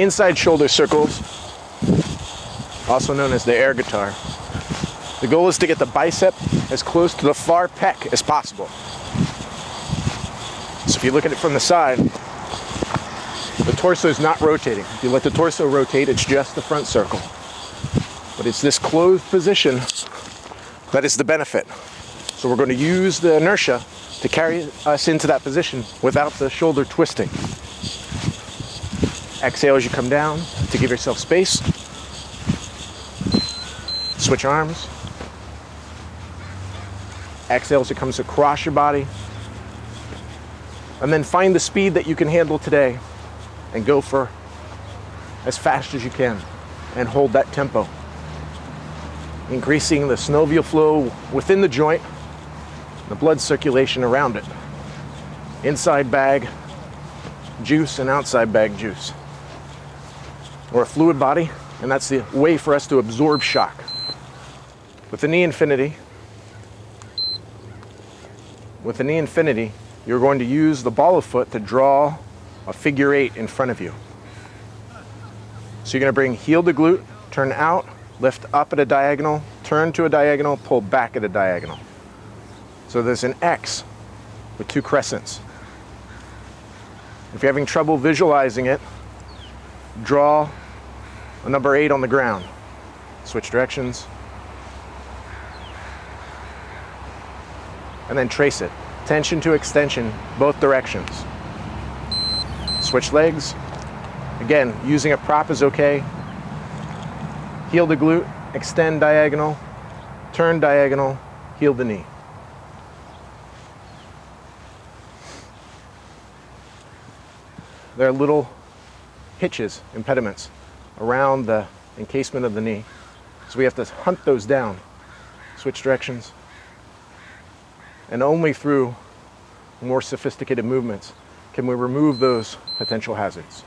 inside shoulder circles, also known as the air guitar. The goal is to get the bicep as close to the far pec as possible. So if you look at it from the side, the torso is not rotating. If you let the torso rotate, it's just the front circle. But it's this closed position that is the benefit. So we're going to use the inertia to carry us into that position without the shoulder twisting. Exhale as you come down to give yourself space. Switch arms. Exhale as it comes across your body. And then find the speed that you can handle today and go for as fast as you can and hold that tempo. Increasing the synovial flow within the joint, the blood circulation around it. Inside bag juice and outside bag juice. We're a fluid body, and that's the way for us to absorb shock. With the knee infinity, you're going to use the ball of foot to draw a figure 8 in front of you. So you're going to bring heel to glute, turn out, lift up at a diagonal, turn to a diagonal, pull back at a diagonal. So there's an X with 2 crescents. If you're having trouble visualizing it, draw a number 8 on the ground. Switch directions. And then trace it. Tension to extension, both directions. Switch legs. Again, using a prop is okay. Heel to glute, extend diagonal, turn diagonal, heel to knee. There are little hitches, impediments around the encasement of the knee. So we have to hunt those down. Switch directions. And only through more sophisticated movements can we remove those potential hazards.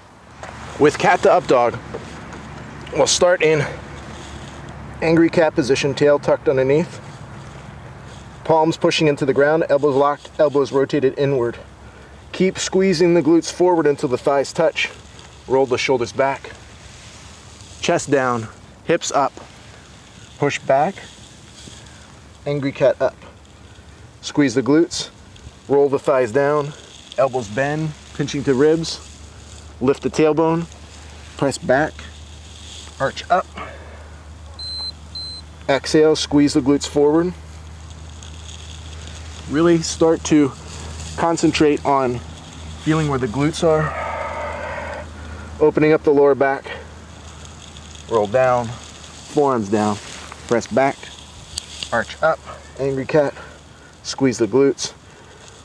With cat to up dog, we'll start in angry cat position, tail tucked underneath, palms pushing into the ground, elbows locked, elbows rotated inward. Keep squeezing the glutes forward until the thighs touch. Roll the shoulders back, chest down, hips up, push back, angry cat up. Squeeze the glutes, roll the thighs down, elbows bend, pinching to ribs, lift the tailbone, press back, arch up. Exhale, squeeze the glutes forward. Really start to concentrate on feeling where the glutes are. Opening up the lower back. Roll down, forearms down, press back, arch up, angry cat. Squeeze the glutes,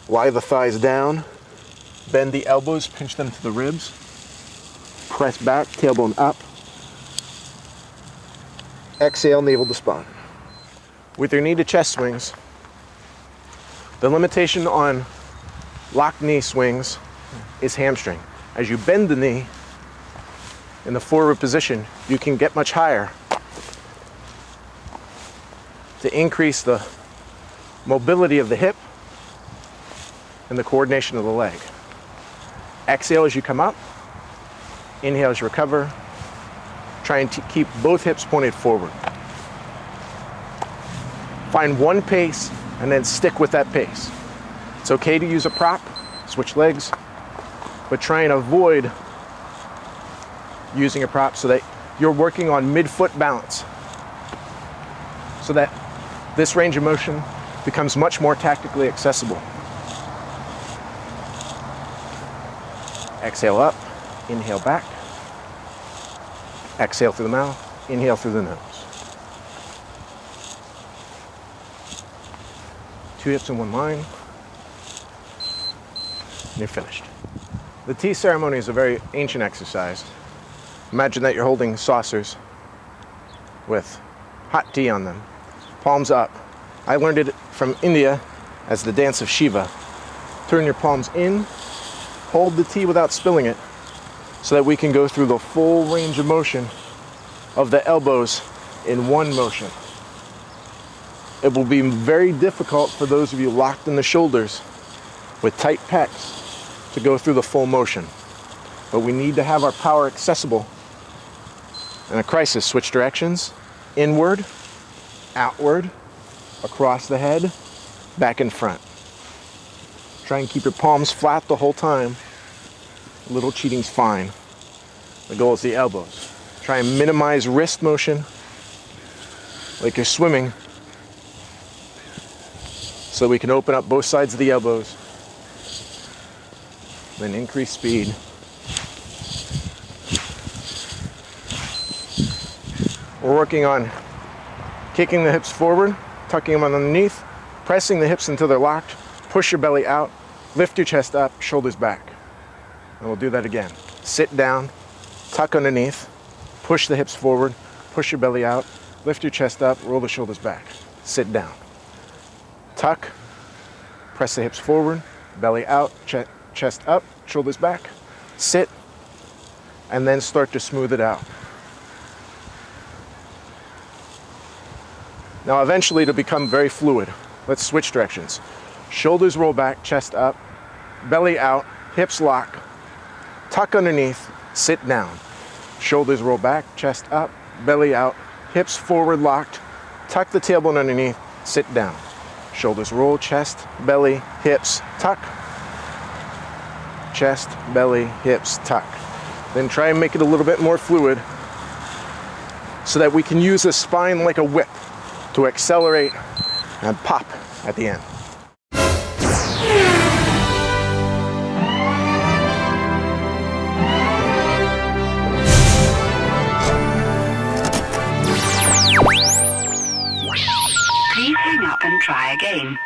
lie the thighs down, bend the elbows, pinch them to the ribs, press back, tailbone up. Exhale, navel to spine. With your knee to chest swings, the limitation on locked knee swings is hamstring. As you bend the knee in the forward position, you can get much higher to increase the mobility of the hip and the coordination of the leg. Exhale as you come up, inhale as you recover. Try and keep both hips pointed forward. Find one pace and then stick with that pace. It's okay to use a prop, switch legs, but try and avoid using a prop so that you're working on mid-foot balance, so that this range of motion becomes much more tactically accessible. Exhale up, inhale back. Exhale through the mouth, inhale through the nose. 2 hips in one line, and you're finished. The tea ceremony is a very ancient exercise. Imagine that you're holding saucers with hot tea on them, palms up. I learned it from India as the dance of Shiva. Turn your palms in, hold the tea without spilling it, so that we can go through the full range of motion of the elbows in one motion. It will be very difficult for those of you locked in the shoulders with tight pecs to go through the full motion. but we need to have our power accessible. In a crisis, switch directions, inward, outward, across the head, back and front. Try and keep your palms flat the whole time. A little cheating's fine. The goal is the elbows. Try and minimize wrist motion like you're swimming so we can open up both sides of the elbows. Then increase speed. We're working on kicking the hips forward, tucking them underneath, pressing the hips until they're locked, push your belly out, lift your chest up, shoulders back. And we'll do that again. Sit down, tuck underneath, push the hips forward, push your belly out, lift your chest up, roll the shoulders back. Sit down. Tuck, press the hips forward, belly out, chest up, shoulders back. Sit, and then start to smooth it out. Now eventually it'll become very fluid. Let's switch directions. Shoulders roll back, chest up, belly out, hips lock, tuck underneath, sit down. Shoulders roll back, chest up, belly out, hips forward locked, tuck the tailbone underneath, sit down. Shoulders roll, chest, belly, hips, tuck. Chest, belly, hips, tuck. Then try and make it a little bit more fluid so that we can use the spine like a whip to accelerate and pop at the end. Please hang up and try again.